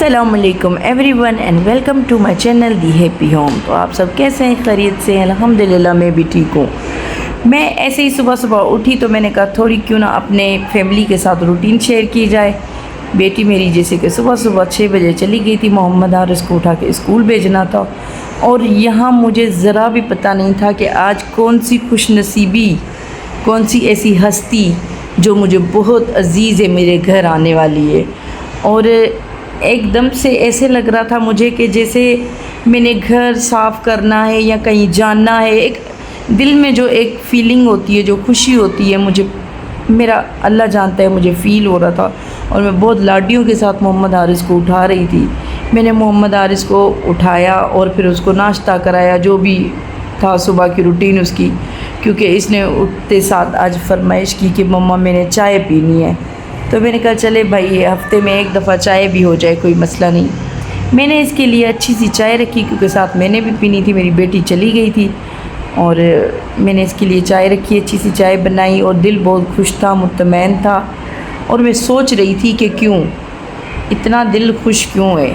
السلام علیکم everyone and welcome to my channel the happy home. تو آپ سب کیسے ہیں؟ خیریت سے ہیں؟ الحمدللہ میں بھی ٹھیک ہوں۔ میں ایسے ہی صبح اٹھی تو میں نے کہا تھوڑی کیوں نہ اپنے فیملی کے ساتھ روٹین شیئر کی جائے۔ بیٹی میری جیسے کہ صبح 6 بجے چلی گئی تھی، محمد حارث کو اٹھا کے اسکول بھیجنا تھا، اور یہاں مجھے ذرا بھی پتہ نہیں تھا کہ آج کون سی خوش نصیبی، کون سی ایسی ہستی جو مجھے بہت عزیز ہے میرے گھر آنے والی ہے۔ اور ایک دم سے ایسے لگ رہا تھا مجھے کہ جیسے میں نے گھر صاف کرنا ہے یا کہیں جانا ہے۔ ایک دل میں جو ایک فیلنگ ہوتی ہے، جو خوشی ہوتی ہے، مجھے میرا اللہ جانتا ہے مجھے فیل ہو رہا تھا، اور میں بہت لاڈیوں کے ساتھ محمد حارث کو اٹھا رہی تھی۔ میں نے محمد حارث کو اٹھایا اور پھر اس کو ناشتہ کرایا، جو بھی تھا صبح کی روٹین اس کی، کیونکہ اس نے اٹھتے ساتھ آج فرمائش کی کہ مما میں نے چائے پینی ہے۔ تو میں نے کہا چلے بھائی ہفتے میں ایک دفعہ چائے بھی ہو جائے، کوئی مسئلہ نہیں۔ میں نے اس کے لیے اچھی سی چائے رکھی، کیونکہ ساتھ میں نے بھی پینی تھی، میری بیٹی چلی گئی تھی، اور میں نے اس کے لیے چائے رکھی، اچھی سی چائے بنائی، اور دل بہت خوش تھا، مطمئن تھا، اور میں سوچ رہی تھی کہ کیوں اتنا دل خوش کیوں ہے،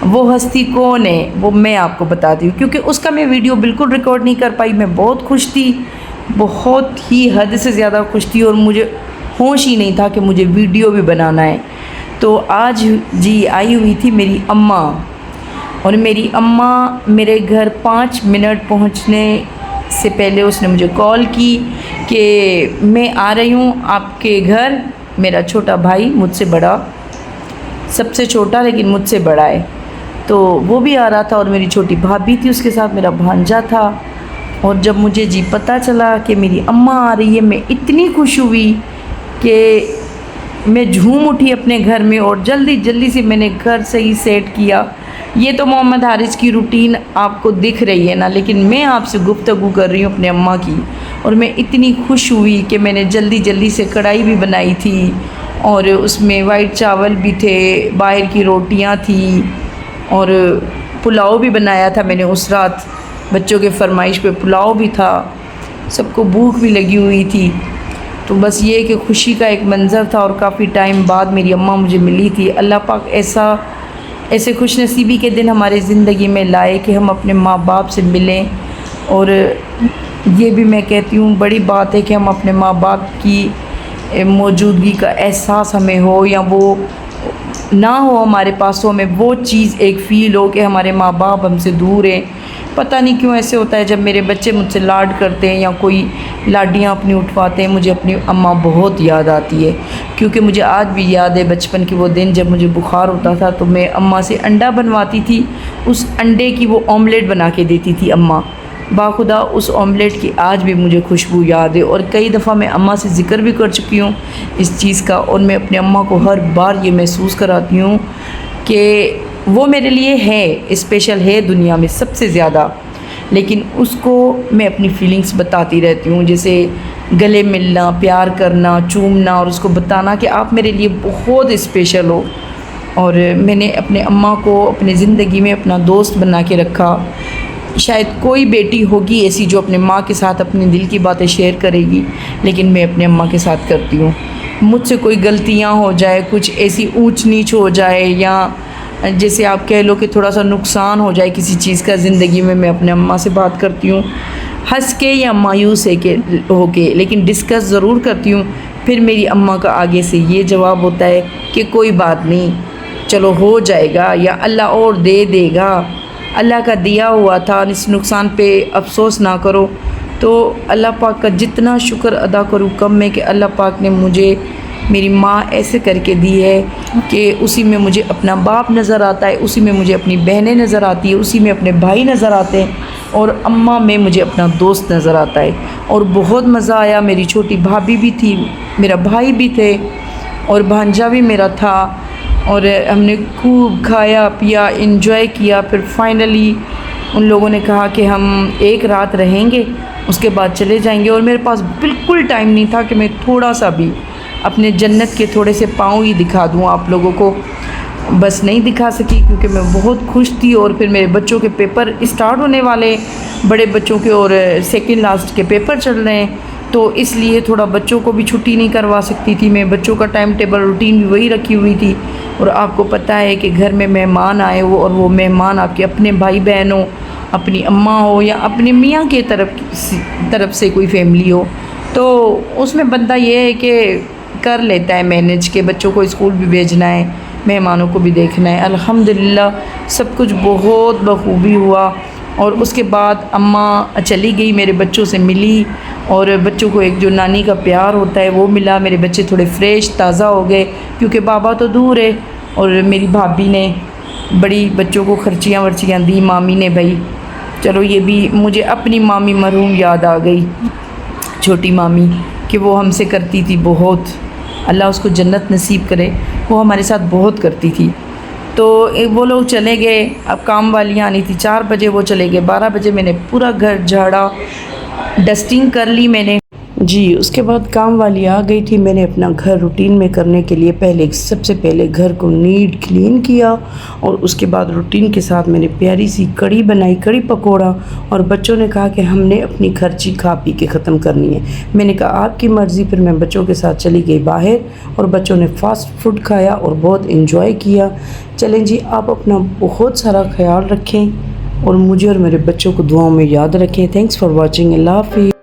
وہ ہستی کون ہے وہ میں آپ کو بتاتی ہوں، کیونکہ اس کا میں ویڈیو بالکل ریکارڈ نہیں کر پائی۔ میں بہت خوش تھی، بہت ہی حد سے زیادہ خوش تھی، اور مجھے ہوش ہی نہیں تھا کہ مجھے ویڈیو بھی بنانا ہے۔ تو آج آئی ہوئی تھی میری اماں، اور میری اماں میرے گھر 5 منٹ پہنچنے سے پہلے اس نے مجھے کال کی کہ میں آ رہی ہوں آپ کے گھر۔ میرا چھوٹا بھائی مجھ سے بڑا، سب سے چھوٹا لیکن مجھ سے بڑا ہے، تو وہ بھی آ رہا تھا، اور میری چھوٹی بھابھی تھی اس کے ساتھ، میرا بھانجا تھا۔ اور جب مجھے پتہ چلا کہ میری اماں آ رہی ہے، میں اتنی خوش ہوئی کہ میں جھوم اٹھی اپنے گھر میں، اور جلدی سے میں نے گھر سے ہی سیٹ کیا۔ یہ تو محمد حارث کی روٹین آپ کو دکھ رہی ہے نا، لیکن میں آپ سے گفتگو کر رہی ہوں اپنے اماں کی، اور میں اتنی خوش ہوئی کہ میں نے جلدی سے کڑھائی بھی بنائی تھی، اور اس میں وائٹ چاول بھی تھے، باہر کی روٹیاں تھیں، اور پلاؤ بھی بنایا تھا میں نے اس رات، بچوں کے فرمائش پہ پلاؤ بھی تھا، سب کو بھوک بھی لگی ہوئی تھی۔ تو بس یہ کہ خوشی کا ایک منظر تھا، اور کافی ٹائم بعد میری اماں مجھے ملی تھی۔ اللہ پاک ایسے خوش نصیبی کے دن ہمارے زندگی میں لائے کہ ہم اپنے ماں باپ سے ملیں، اور یہ بھی میں کہتی ہوں بڑی بات ہے کہ ہم اپنے ماں باپ کی موجودگی کا احساس ہمیں ہو، یا وہ نہ ہو ہمارے پاس، ہو ہمیں وہ چیز ایک فیل ہو کہ ہمارے ماں باپ ہم سے دور ہیں۔ پتہ نہیں کیوں ایسے ہوتا ہے، جب میرے بچے مجھ سے لاڈ کرتے ہیں یا کوئی لاڈیاں اپنی اٹھواتے ہیں، مجھے اپنی اماں بہت یاد آتی ہے، کیونکہ مجھے آج بھی یاد ہے بچپن کے وہ دن جب مجھے بخار ہوتا تھا تو میں اماں سے انڈا بنواتی تھی، اس انڈے کی وہ آملیٹ بنا کے دیتی تھی اماں، باخدا اس آملیٹ کی آج بھی مجھے خوشبو یاد ہے۔ اور کئی دفعہ میں اماں سے ذکر بھی کر چکی ہوں اس چیز کا، اور میں اپنے اماں کو ہر بار یہ محسوس کراتی ہوں کہ وہ میرے لیے ہے، اسپیشل ہے دنیا میں سب سے زیادہ، لیکن اس کو میں اپنی فیلنگز بتاتی رہتی ہوں، جیسے گلے ملنا، پیار کرنا، چومنا، اور اس کو بتانا کہ آپ میرے لیے بہت اسپیشل ہو۔ اور میں نے اپنے اماں کو اپنی زندگی میں اپنا دوست بنا کے رکھا۔ شاید کوئی بیٹی ہوگی ایسی جو اپنے ماں کے ساتھ اپنے دل کی باتیں شیئر کرے گی، لیکن میں اپنے اماں کے ساتھ کرتی ہوں۔ مجھ سے کوئی غلطیاں ہو جائے، کچھ ایسی اونچ نیچ ہو جائے، یا جیسے آپ کہہ لو کہ تھوڑا سا نقصان ہو جائے کسی چیز کا زندگی میں اپنے اماں سے بات کرتی ہوں، ہنس کے یا مایوس ہو کے، لیکن ڈسکس ضرور کرتی ہوں۔ پھر میری اماں کا آگے سے یہ جواب ہوتا ہے کہ کوئی بات نہیں، چلو ہو جائے گا، یا اللہ اور دے دے گا، اللہ کا دیا ہوا تھا، اس نقصان پہ افسوس نہ کرو۔ تو اللہ پاک کا جتنا شکر ادا کروں کم ہے کہ اللہ پاک نے مجھے میری ماں ایسے کر کے دی ہے کہ اسی میں مجھے اپنا باپ نظر آتا ہے، اسی میں مجھے اپنی بہنیں نظر آتی ہیں، اسی میں اپنے بھائی نظر آتے ہیں، اور اماں میں مجھے اپنا دوست نظر آتا ہے۔ اور بہت مزہ آیا، میری چھوٹی بھابھی بھی تھی، میرا بھائی بھی تھے، اور بھانجا بھی میرا تھا، اور ہم نے خوب کھایا پیا، انجوائے کیا۔ پھر فائنلی ان لوگوں نے کہا کہ ہم ایک رات رہیں گے، اس کے بعد چلے جائیں گے، اور میرے پاس بالکل ٹائم نہیں تھا کہ میں تھوڑا سا بھی اپنے جنت کے تھوڑے سے پاؤں ہی دکھا دوں آپ لوگوں کو، بس نہیں دکھا سکی کیونکہ میں بہت خوش تھی۔ اور پھر میرے بچوں کے پیپر اسٹارٹ ہونے والے، بڑے بچوں کے، اور سیکنڈ لاسٹ کے پیپر چل رہے ہیں، تو اس لیے تھوڑا بچوں کو بھی چھٹی نہیں کروا سکتی تھی میں. بچوں کا ٹائم ٹیبل روٹین بھی وہی رکھی ہوئی تھی. اور آپ کو پتہ ہے کہ گھر میں مہمان آئے ہو اور وہ مہمان آپ کے اپنے بھائی بہن ہو, اپنی اماں ہو یا اپنے میاں کے طرف سے کوئی فیملی ہو, تو اس میں بندہ یہ ہے کہ کر لیتا ہے مینیج کہ بچوں کو اسکول بھی بھیجنا ہے, مہمانوں کو بھی دیکھنا ہے. الحمدللہ سب کچھ بہت بخوبی ہوا. اور اس کے بعد اماں چلی گئی, میرے بچوں سے ملی, اور بچوں کو ایک جو نانی کا پیار ہوتا ہے وہ ملا. میرے بچے تھوڑے فریش تازہ ہو گئے کیونکہ بابا تو دور ہے. اور میری بھابھی نے بڑی بچوں کو خرچیاں ورچیاں دی, مامی نے. بھائی چلو یہ بھی مجھے اپنی مامی مرحوم یاد آ گئی, چھوٹی مامی, کہ وہ ہم سے کرتی تھی بہت, اللہ اس کو جنت نصیب کرے. وہ ہمارے ساتھ بہت کرتی تھی. تو وہ لوگ چلے گئے. اب کام والیاں آنی تھی, 4 بجے وہ چلے گئے. 12 بجے میں نے پورا گھر جھاڑا, ڈسٹنگ کر لی میں نے. جی اس کے بعد کام والی آ گئی تھی. میں نے اپنا گھر روٹین میں کرنے کے لیے سب سے پہلے گھر کو نیٹ کلین کیا, اور اس کے بعد روٹین کے ساتھ میں نے پیاری سی کڑی بنائی, کڑی پکوڑا. اور بچوں نے کہا کہ ہم نے اپنی خرچی کھا پی کے ختم کرنی ہے. میں نے کہا آپ کی مرضی. پھر میں بچوں کے ساتھ چلی گئی باہر, اور بچوں نے فاسٹ فوڈ کھایا اور بہت انجوائے کیا. چلیں جی, آپ اپنا بہت سارا خیال رکھیں اور مجھے اور میرے بچوں کو دعاؤں میں یاد رکھیں. Thanks for watching. اللہ حافظ.